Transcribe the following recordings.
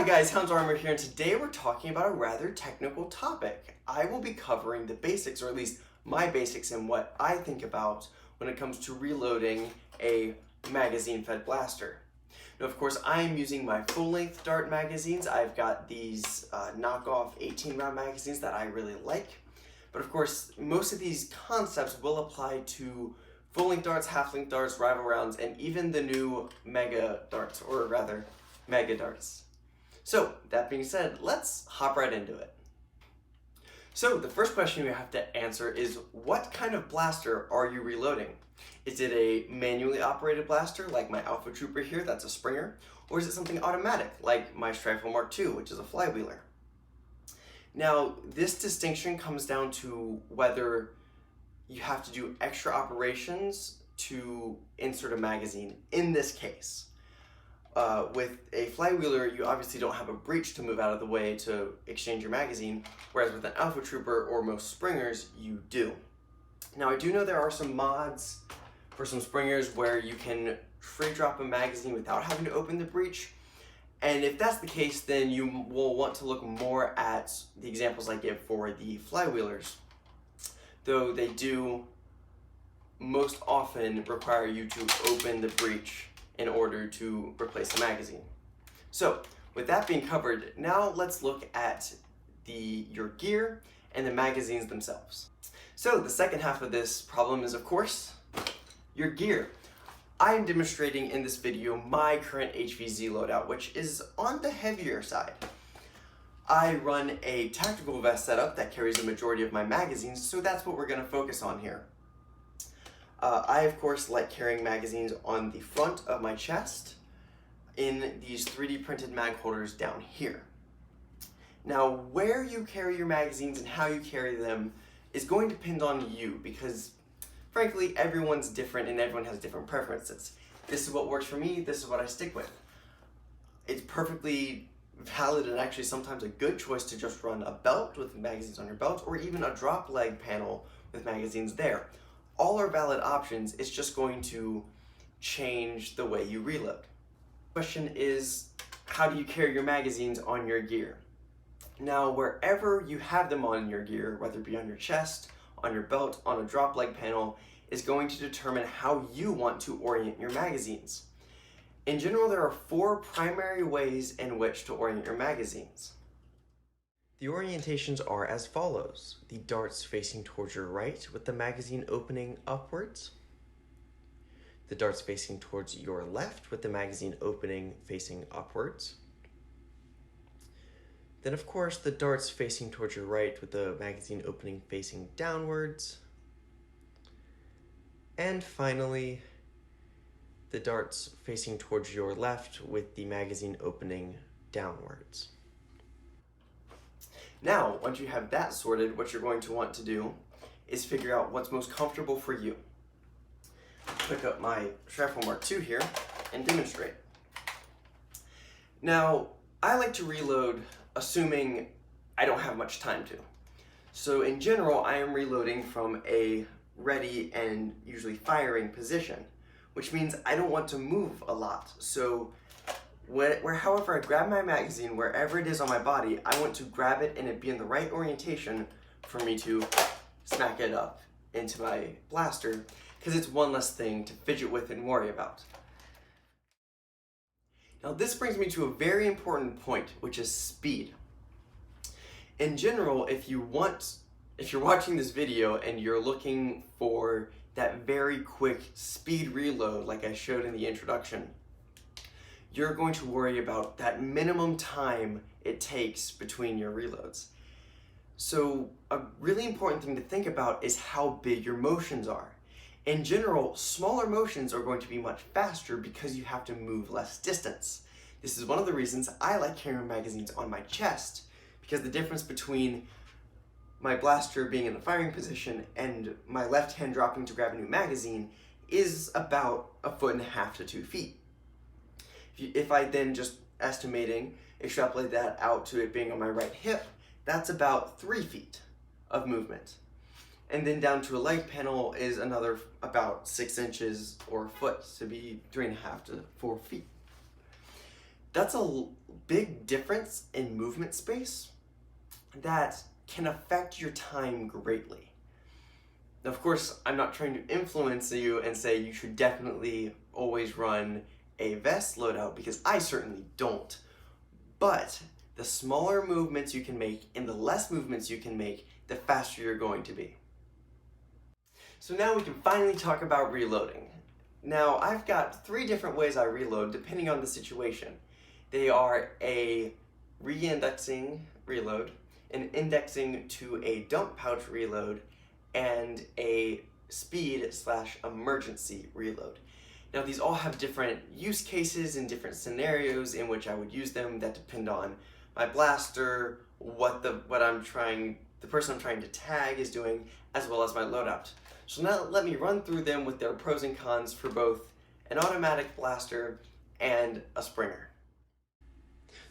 Hi guys, Hounds Armor here, and today we're talking about a rather technical topic. I will be covering the basics, or at least my basics, and what I think about when it comes to reloading a magazine-fed blaster. Now, of course, I am using my full-length dart magazines. I've got these knockoff 18-round magazines that I really like. But of course, most of these concepts will apply to full-length darts, half-length darts, rival rounds, and even the new mega darts, or rather, mega darts. So, that being said, let's hop right into it. So, the first question you have to answer is, what kind of blaster are you reloading? Is it a manually operated blaster, like my Alpha Trooper here, that's a Springer? Or is it something automatic, like my Strifle Mark II, which is a flywheeler? Now, this distinction comes down to whether you have to do extra operations to insert a magazine, in this case. With a flywheeler, you obviously don't have a breech to move out of the way to exchange your magazine, whereas with an Alpha Trooper or most Springers, you do. Now, I do know there are some mods for some Springers where you can free drop a magazine without having to open the breech, and if that's the case, then you will want to look more at the examples I give for the flywheelers, though they do most often require you to open the breech in order to replace the magazine. So, with that being covered, now let's look at your gear and the magazines themselves. So, the second half of this problem is, of course, your gear. I am demonstrating in this video my current HVZ loadout, which is on the heavier side. I run a tactical vest setup that carries a majority of my magazines, so that's what we're going to focus on here. I, of course, like carrying magazines on the front of my chest in these 3D printed mag holders down here. Now, where you carry your magazines and how you carry them is going to depend on you because, frankly, everyone's different and everyone has different preferences. This is what works for me, this is what I stick with. It's perfectly valid and actually sometimes a good choice to just run a belt with magazines on your belt or even a drop leg panel with magazines there. All are valid options, it's just going to change the way you reload. The question is, how do you carry your magazines on your gear? Now, wherever you have them on your gear, whether it be on your chest, on your belt, on a drop leg panel, is going to determine how you want to orient your magazines. In general, there are 4 primary ways in which to orient your magazines. The orientations are as follows. The darts facing towards your right with the magazine opening upwards. The darts facing towards your left with the magazine opening facing upwards. Then, of course, the darts facing towards your right with the magazine opening facing downwards. And finally, the darts facing towards your left with the magazine opening downwards. Now, once you have that sorted, what you're going to want to do is figure out what's most comfortable for you. Pick up my Strifle Mark II here and demonstrate. Now, I like to reload assuming I don't have much time to. So in general, I am reloading from a ready and usually firing position, which means I don't want to move a lot. So however I grab my magazine, wherever it is on my body, I want to grab it and it be in the right orientation for me to smack it up into my blaster, because it's one less thing to fidget with and worry about. Now this brings me to a very important point, which is speed. In general, if you're watching this video and you're looking for that very quick speed reload like I showed in the introduction, you're going to worry about that minimum time it takes between your reloads. So a really important thing to think about is how big your motions are. In general, smaller motions are going to be much faster because you have to move less distance. This is one of the reasons I like carrying magazines on my chest, because the difference between my blaster being in the firing position and my left hand dropping to grab a new magazine is about 1.5 to 2 feet. If I then just extrapolate that out to it being on my right hip, that's about 3 feet of movement. And then down to a leg panel is another about 6 inches or a foot, to be 3.5 to 4 feet. That's a big difference in movement space that can affect your time greatly. Now, of course, I'm not trying to influence you and say you should definitely always run a vest loadout, because I certainly don't. But the smaller movements you can make and the less movements you can make, the faster you're going to be. So now we can finally talk about reloading. Now, I've got 3 different ways I reload depending on the situation. They are a re-indexing reload, an indexing to a dump pouch reload, and a speed/emergency reload. Now, these all have different use cases and different scenarios in which I would use them that depend on my blaster, the person I'm trying to tag is doing, as well as my loadout. So now let me run through them with their pros and cons for both an automatic blaster and a Springer.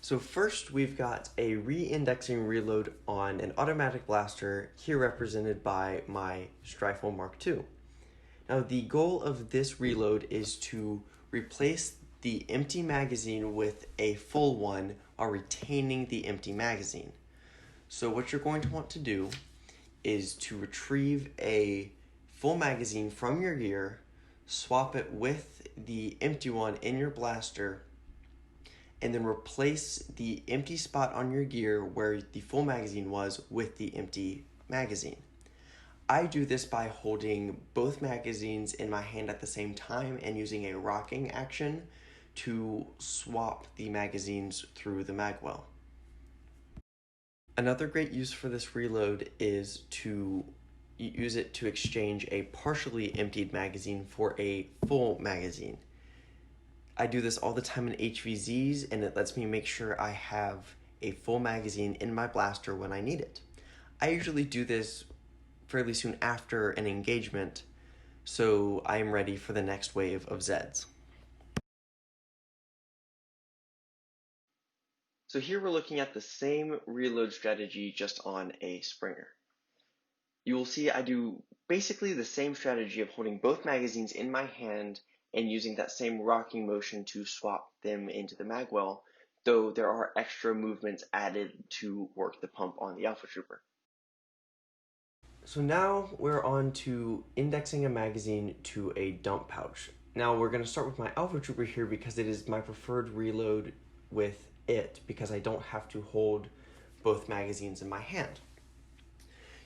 So first we've got a re-indexing reload on an automatic blaster, here represented by my Strifle Mark II. Now the goal of this reload is to replace the empty magazine with a full one while retaining the empty magazine. So what you're going to want to do is to retrieve a full magazine from your gear, swap it with the empty one in your blaster, and then replace the empty spot on your gear where the full magazine was with the empty magazine. I do this by holding both magazines in my hand at the same time and using a rocking action to swap the magazines through the magwell. Another great use for this reload is to use it to exchange a partially emptied magazine for a full magazine. I do this all the time in HVZs, and it lets me make sure I have a full magazine in my blaster when I need it. I usually do this fairly soon after an engagement, so I am ready for the next wave of Zeds. So here we're looking at the same reload strategy just on a Springer. You will see I do basically the same strategy of holding both magazines in my hand and using that same rocking motion to swap them into the magwell, though there are extra movements added to work the pump on the Alpha Trooper. So now we're on to indexing a magazine to a dump pouch. Now we're going to start with my Alpha Trooper here because it is my preferred reload with it, because I don't have to hold both magazines in my hand.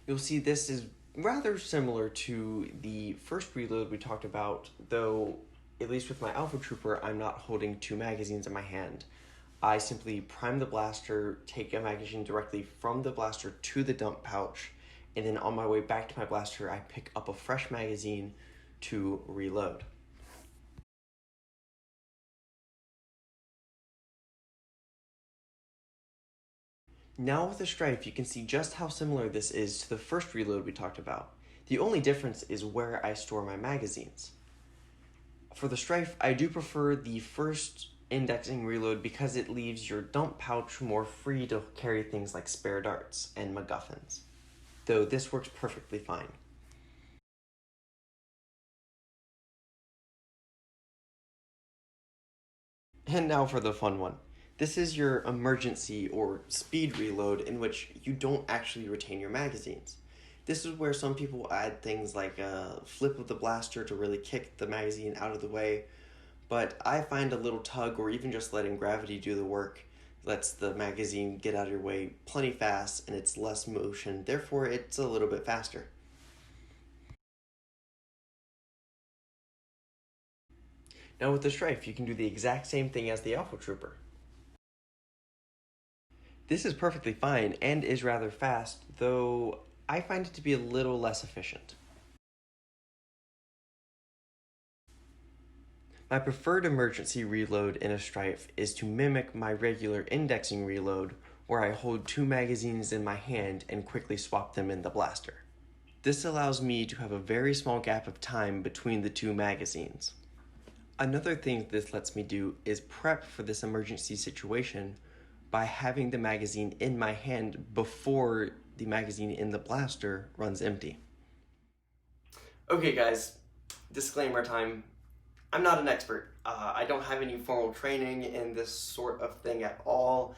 You'll see this is rather similar to the first reload we talked about, though at least with my Alpha Trooper, I'm not holding 2 magazines in my hand. I simply prime the blaster, take a magazine directly from the blaster to the dump pouch, and then on my way back to my blaster, I pick up a fresh magazine to reload. Now with the Strife, you can see just how similar this is to the first reload we talked about. The only difference is where I store my magazines. For the Strife, I do prefer the first indexing reload because it leaves your dump pouch more free to carry things like spare darts and MacGuffins, though this works perfectly fine. And now for the fun one. This is your emergency or speed reload, in which you don't actually retain your magazines. This is where some people add things like a flip of the blaster to really kick the magazine out of the way, but I find a little tug or even just letting gravity do the work lets the magazine get out of your way plenty fast, and it's less motion, therefore it's a little bit faster. Now with the Strife, you can do the exact same thing as the Alpha Trooper. This is perfectly fine and is rather fast, though I find it to be a little less efficient. My preferred emergency reload in a Strife is to mimic my regular indexing reload, where I hold 2 magazines in my hand and quickly swap them in the blaster. This allows me to have a very small gap of time between the 2 magazines. Another thing this lets me do is prep for this emergency situation by having the magazine in my hand before the magazine in the blaster runs empty. Okay guys, disclaimer time. I'm not an expert. I don't have any formal training in this sort of thing at all.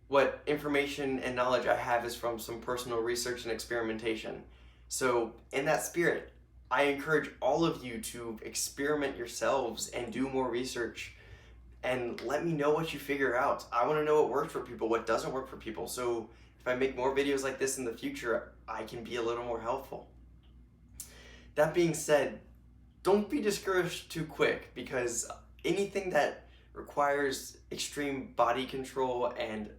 What information and knowledge I have is from some personal research and experimentation. So in that spirit, I encourage all of you to experiment yourselves and do more research and let me know what you figure out. I want to know what works for people, what doesn't work for people. So if I make more videos like this in the future, I can be a little more helpful. That being said, don't be discouraged too quick, because anything that requires extreme body control and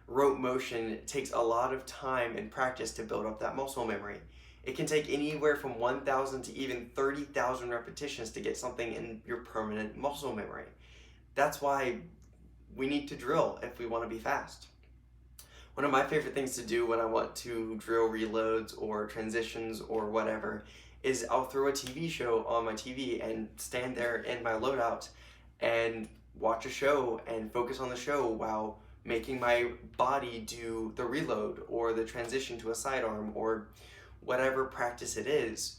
rote motion takes a lot of time and practice to build up that muscle memory. It can take anywhere from 1,000 to even 30,000 repetitions to get something in your permanent muscle memory. That's why we need to drill if we want to be fast. One of my favorite things to do when I want to drill reloads or transitions or whatever is I'll throw a TV show on my TV and stand there in my loadout and watch a show and focus on the show while making my body do the reload or the transition to a sidearm or whatever practice it is.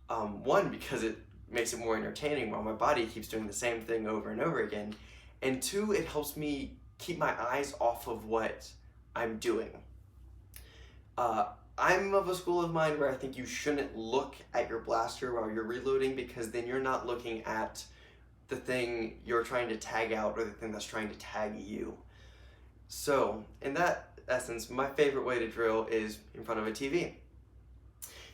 One, because it makes it more entertaining while my body keeps doing the same thing over and over again. And two, it helps me keep my eyes off of what I'm doing. I'm of a school of mind where I think you shouldn't look at your blaster while you're reloading, because then you're not looking at the thing you're trying to tag out or the thing that's trying to tag you. So, in that essence, my favorite way to drill is in front of a TV.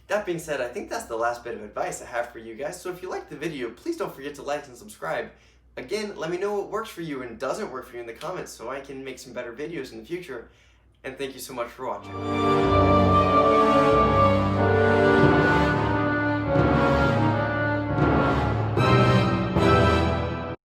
That being said, I think that's the last bit of advice I have for you guys. So if you liked the video, please don't forget to like and subscribe. Again, let me know what works for you and doesn't work for you in the comments so I can make some better videos in the future. And thank you so much for watching.